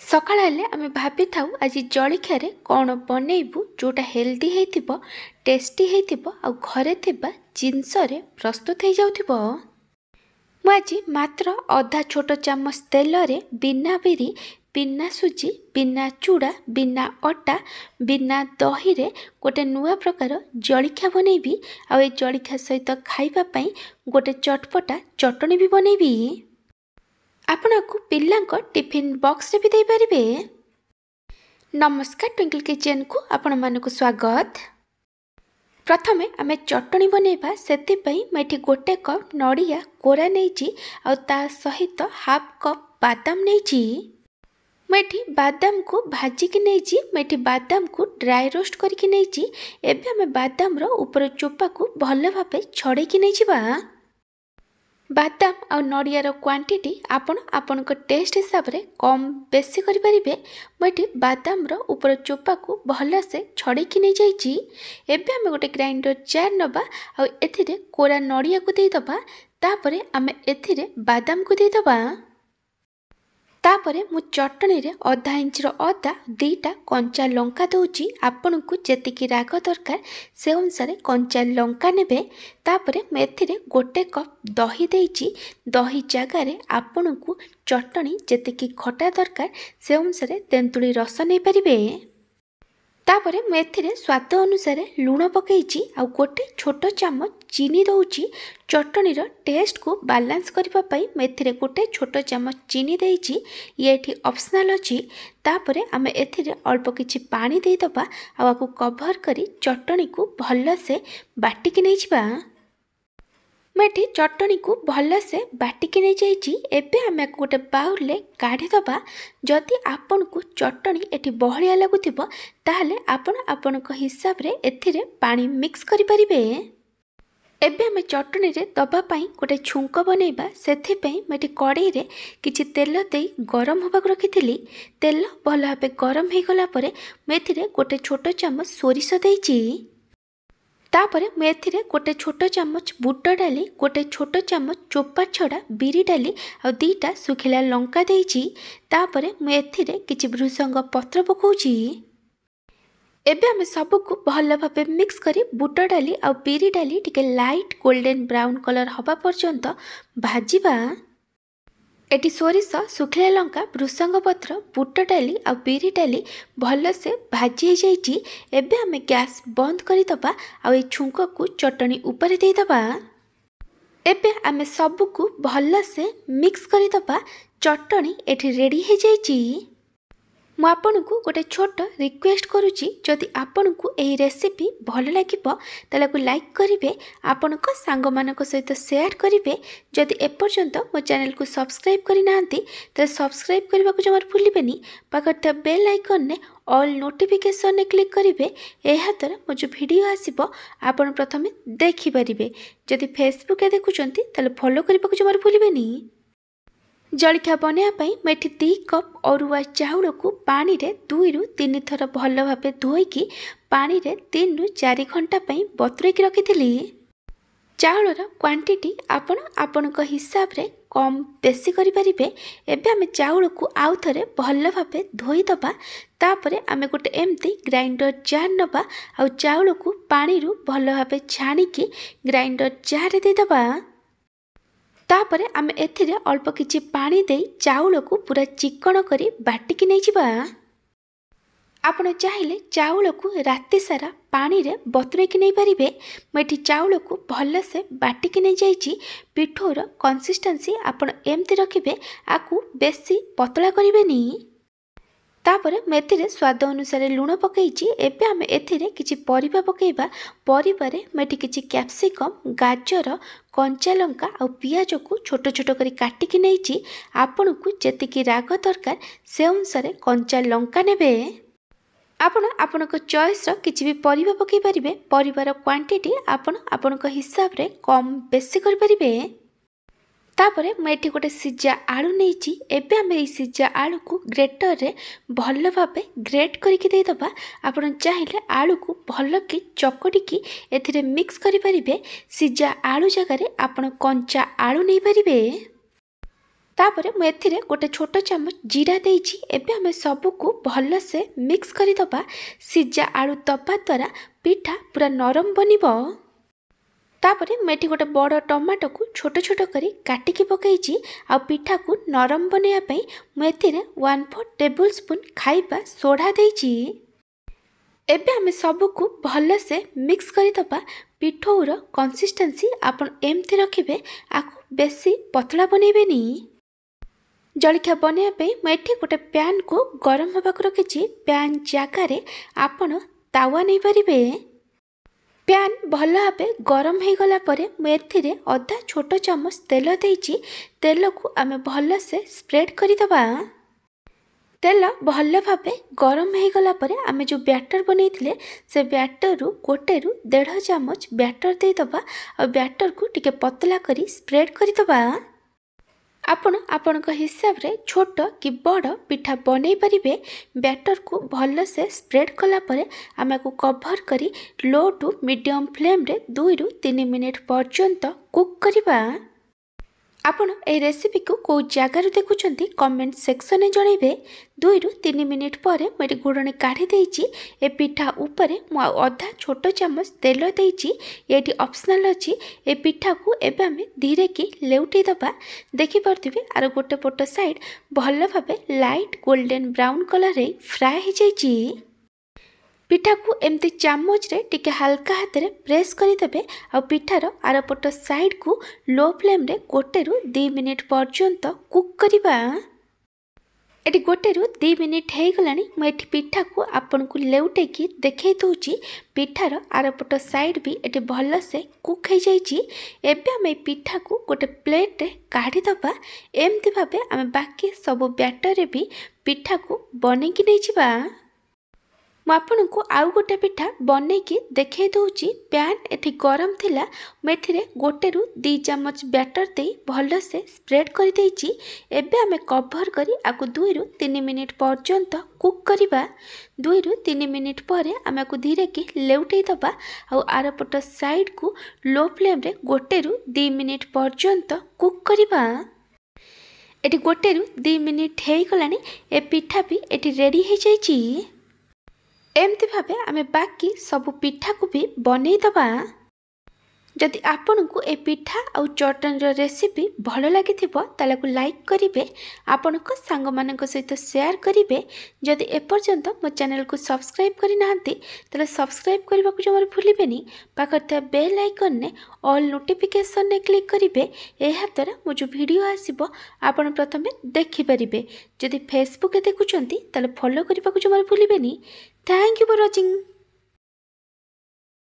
सकाळ हेले आमे भाभी थाउ आज जलिखिया रे कौन बनइबू जोटा हेल्दी हेतिबो टेस्टी हेतिबो आ घरे थिबा जिंस रे प्रस्तुत हे जाउथिबो। मु आज मात्र आधा छोट चामच तेल रे बिना बिरी बिना सुजी बिना चूड़ा बिना अटा बिना दही रे गोटे नुआ प्रकार जलिखिया बनइबी आ ए जलिखिया सहित खाइबा पई गोटे चटपटा चटनी भी बनइबी। आपनको पिल्लांको टिफिन बॉक्स रे भी दे परिबे। नमस्कार ट्विंकल किचन को आपण मानको स्वागत। प्रथमे आमे चटनी बनैबा सेति पई मेठी गोटे कप नड़िया कोरा नैची आ ता सहित हाफ कप बादाम नैची। मेठी बादाम को भाजी की नैची मेठी बादाम को ड्राई रोस्ट करके नैची। एबे आमे बादाम रो ऊपर चोपा को भल भाबे छड़े की नैचिबा। बादाम आ नड़िया रो क्वांटिटी आपण टेस्ट हिसाब रे कम बेसी करि परिबे। मटी बादाम रो ऊपर चोपा को भल से छड़े की नै जाईची। एबे हमें गोटे ग्राइंडर जार नबा आ एथिरे कोरा नड़िया को दे दबा। तापरे हमें एथिरे बादाम को दे दबा। तापरे मु चटनी रे आधा इंच रो अदा दीटा कंचा लंका दउची। आपन को जेतिकी राग दरकार से अनुसार कंचा लंका नेबे। तापरे मैं एथिरे गोटे कप दही देइची। दही जगार रे आपन को चटनी जेतिकी खटा दरकार से अनुसार तेंतुली रस नै परिबे। तापरे मैं एथिरे स्वाद अनुसार लूण पकईची आ गोटे छोट चामच चीनी दउची। चटनी रो टेस्ट को बैलेंस करबा पई मैं एथिरे गोटे छोट चामच चीनी देइची। ये एठी ऑप्शनल अछि। तापरे आमे एथिरे अल्प किछि पानी दे दबा आ आकु कवर करी चटनी को भल से बाटी के नैचिबा। मेठी चटनी को भल से बाटिकी नहीं जाइए। एबे आमे गोटे बाउल ले काढ़ी दबा। जदि आपन को चटनी एठी बहलिया लागुथिबो ताहले आपन हिसाब रे एथिरे पानी मिक्स करि परिबे। एबे आमे चटनी रे दबा पई गोटे छुंक बनैबा। सेथि पई मेठी कड़ाई रे किछि तेल देई गरम होबाक रखिथिली। तेल भल भाबे गरम हे गला परे मेथिरे गोटे छोट चामच सोरिष देइची। तापरे मैं एथिरे गोटे छोट चामच बुट डाली गोटे छोट चामच चोपा छड़ा बिरी डाली आ दीटा सुखिला लंका देइची। तापरे मैं एथिरे किछि भृसंग पत्र पकाउची। एबे आमे सबको भल भाबे मिक्स करी बुट डाली आ बिरी डाली टिके लाइट गोल्डन ब्राउन कलर हबा पर्यंत भाजीबा। एटी सोरिष सुखिला लंका भृसंग पत्र बुट डाली आ बिरी डाली भल से भाजी जाइए। एबे आमे गैस बंद करी दबा आ ए छुंक को चटनी ऊपर दे दबा। एबे आमे सबको भल से मिक्स करी दबा। चटनी एठी रेडी हे जाइए। मु आपन को गोटे छोट रिक्वेस्ट करुची जदि आपन को एही रेसिपी भल लागिबो ताले को लाइक करिवे। आपन को सांग मानक सहित शेयर करिवे। जदि एपर्यंत मो चैनल को सब्सक्राइब करि नांती ताले सब्सक्राइब करबा को जमार भूलिबेनी। पाखर बेल आइकन ने ऑल नोटिफिकेशन ने क्लिक करिवे। एहा द्वारा मो जो वीडियो आसीबो आपन प्रथमे देखि परिबे। जदि फेसबुक ए देखुचंती ताले फॉलो करबा को जमार भूलिबेनी। जलिखिया बनैया मेठी 2 कप अरुआ चाउल को पानी रे 2 रु 3 थर भल भाबे धोईकी पानी रे 3 रु 4 घंटा बतुरेकी रखिथिली। चाउलर क्वांटिटी आपन हिसाब रे कम बेसी करि परिबे। एबे आमे चाउल को आउ थरे भल भाबे धोई दबा। तापरे आमे गोटे एमती ग्राइंडर जार नबा आ चाउल को पानी रु भल भाबे छाणीकी ग्राइंडर जार रे दे दबा। तापरे आमे एथिरे अल्प किछि पानी देई चाउल को पूरा चिकन करी बाटिकी नै जिबा। आपण चाहिले चाउल को राति सारा पानी रे बतुरेकी नै परिबे। मेठी चाउल को भल से बाटिकी नै जाइछि। पिठोर कंसिस्टेंसी आपण एमती रखिबे। आकु बेसी पतला करिवेनी। तापरे मेथिरे स्वाद अनुसार लूण पकईची। एबे आमे एथिरे किछि परिबा पकईबा। परिबारे मेठी किछि कैप्सिकम गाजर कंचा लंका आ पियाज को छोट छोट करी काटिकी नैची। आपन को जेतिकी राग दरकार से अनुसार कंचा लंका नेबे। आपन चॉइस रो किछि भी परिबा पकई परिबे। परिबार क्वांटिटी आपन हिसाब रे कम बेसी करि परिबे। तापरे मैं एठी गोटे सिजा आलू नैची। एबे आमे ए सिजा आलू को ग्रेटर रे भल भाबे ग्रेट करके दे दबा। आपण चाहिले आलू को भल की चकटी की एथिरे मिक्स करि परिबे। सिजा आलू जगह रे आपण कंचा आलू नै परिबे। तापर मु एथिरे गोटे छोट चामच जीरा देइछि। एबे हमें सबको भल से मिक्स करिदबा। सिजा आलू दबा द्वारा पिठा पूरा नरम बनिबो। तापर मेठी गोटे बड़ टमाटो को छोट छोट करी काटिकी पकईछि। आ पिठा को नरम बनैया पई मु एथिरे 1/4 टेबल स्पून खाइबा सोडा देइछि। एबे हमें सबको भल से मिक्स करिदबा। पिठौर कंसिस्टेंसी आपन एमती रखिबे, आकु बेसी पतला बनैबेनी। जलखिया बनैया पई मैं गोटे पैन को गरम होबाक रखिछि। पैन जगार आपण तावा नहीं पारिबे। पैन भल भाव गरम हो गला परे मैं अधा छोट चामच तेल देइछि। तेल को आमे भल से स्प्रेड करिदबा। तेल भल भाव गरम हो गला परे आमे जो बैटर बनैथिले से बैटर रु गोटे रु 1.5 चामच बैटर देदबा। और बैटर को टिके पतला करी स्प्रेड करिदबा। आपण हिसाब रे छोट कि बड़ पिठा बनै परिबे। बैटर को भल से स्प्रेड कला परे आमे को कवर करी लो टू मीडियम फ्लेम रे 2 रु 3 मिनिट पर्यंत कुक करिबा। आपण ए रेसिपी को को जगार देखुचंती कमेंट सेक्शन में जणैबे। 2 रु 3 मिनिट पर मैं घोड़णी काढ़ी देइछि। ए पिठा ऊपर मु अधा छोट चामच तेल देइछि। एटी ऑप्शनल अछि। ए पिठा को एबे हमें धीरे की लेउटी दबा। देखि परथिबे आर गोटे पट साइड भल भाबे लाइट गोल्डन ब्राउन कलर रे फ्राई हो जाइछि। पिठा को एमती चामच रे टिके हल्का हाथ रे प्रेस करिदेबे। आ पिठार आरपट साइड को लो फ्लेम रे गोटे रु 2 मिनिट पर्यंत कुक करिबा। एटी गोटे रु 2 मिनिट हे गलानी। मैं एटी पिठा को आपन को लेउटे की देखै दउची। पिठार आरपट साइड भी एटी भल से कुक हो जाइछि। एबे हम पिठा को गोटे प्लेट रे काढ़ी दबा। एमती भाबे हम बाकी सब बैटर रे भी पिठा को बनै की नै जिबा। मु आपन को आउ गोटे पिठा बनै की देखै दउची। पैन एठी गरम थिला। मेथिरे गोटे रु 2 चामच बैटर दे भल से स्प्रेड कर देइची। एबे हमें कवर करी आकु 2 रु 3 मिनिट पर्यंत कुक करिबा। 2 रु 3 मिनिट पर हमें को धीरे की लेउटै दबा। आ आरपट साइड को लो फ्लेम रे गोटे रु 2 मिनिट पर्यंत कुक करिबा। एठी गोटे रु 2 मिनिट हे गलानी। ए पिठा भी एठी रेडी हे जाइची। एमती भावे आमे बाकी सब पिठा को भी बनै दबा। जदि आपन को ए पिठा और चटनी रेसिपी भल लगी ताले को लाइक करिवे। आपन को सांग मानक सहित शेयर करिवे। जदि एपर्यंत मो चैनल को सब्सक्राइब करि नाहंती ताले सब्सक्राइब करबा को जमर भूलिबेनी। पाखर बेल आइकन ने ऑल नोटिफिकेशन ने क्लिक करिवे। एहा द्वारा मो जो वीडियो आसीबो आपन प्रथमे देखि परिबे। जदि फेसबुक देखुचंती ताले फॉलो करबा को जमर भूलिबेनी। Thank you for watching.